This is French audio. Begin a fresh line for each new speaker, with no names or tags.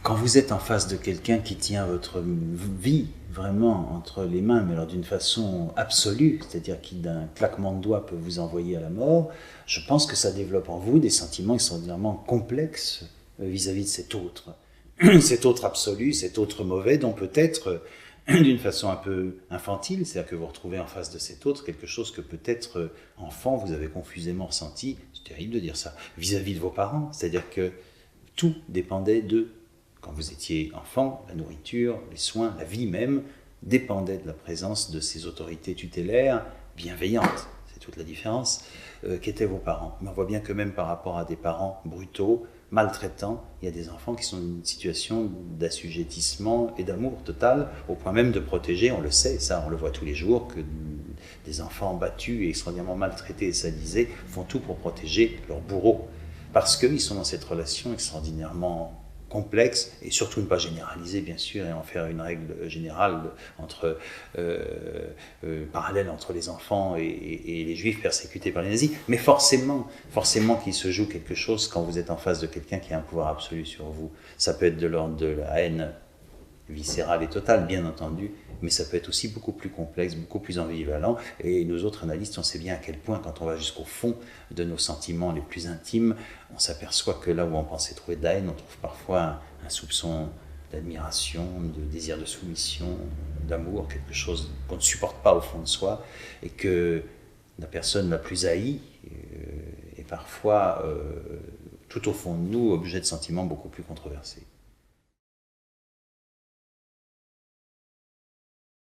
quand vous êtes en face de quelqu'un qui tient votre vie vraiment entre les mains, mais alors d'une façon absolue, c'est-à-dire qui d'un claquement de doigts peut vous envoyer à la mort, je pense que ça développe en vous des sentiments extraordinairement complexes vis-à-vis de cet autre absolu, cet autre mauvais, dont peut-être d'une façon un peu infantile, c'est-à-dire que vous retrouvez en face de cet autre quelque chose que peut-être enfant vous avez confusément ressenti, c'est terrible de dire ça, vis-à-vis de vos parents, c'est-à-dire que tout dépendait d'eux. Quand vous étiez enfant, la nourriture, les soins, la vie même dépendait de la présence de ces autorités tutélaires bienveillantes. C'est toute la différence qu'étaient vos parents. Mais on voit bien que même par rapport à des parents brutaux, maltraitants, il y a des enfants qui sont dans une situation d'assujettissement et d'amour total, au point même de protéger, on le sait, ça on le voit tous les jours, que des enfants battus et extraordinairement maltraités et sadisés font tout pour protéger leurs bourreaux. Parce qu'ils sont dans cette relation extraordinairement complexe, et surtout ne pas généraliser bien sûr et en faire une règle générale parallèle entre les enfants et les juifs persécutés par les nazis, mais forcément qu'il se joue quelque chose quand vous êtes en face de quelqu'un qui a un pouvoir absolu sur vous. Ça peut être de l'ordre de la haine viscérale et totale, bien entendu, mais ça peut être aussi beaucoup plus complexe, beaucoup plus ambivalent, et nous autres analystes, on sait bien à quel point, quand on va jusqu'au fond de nos sentiments les plus intimes, on s'aperçoit que là où on pensait trouver de la haine, on trouve parfois un soupçon d'admiration, de désir de soumission, d'amour, quelque chose qu'on ne supporte pas au fond de soi, et que la personne la plus haïe est parfois, tout au fond de nous, objet de sentiments beaucoup plus controversés.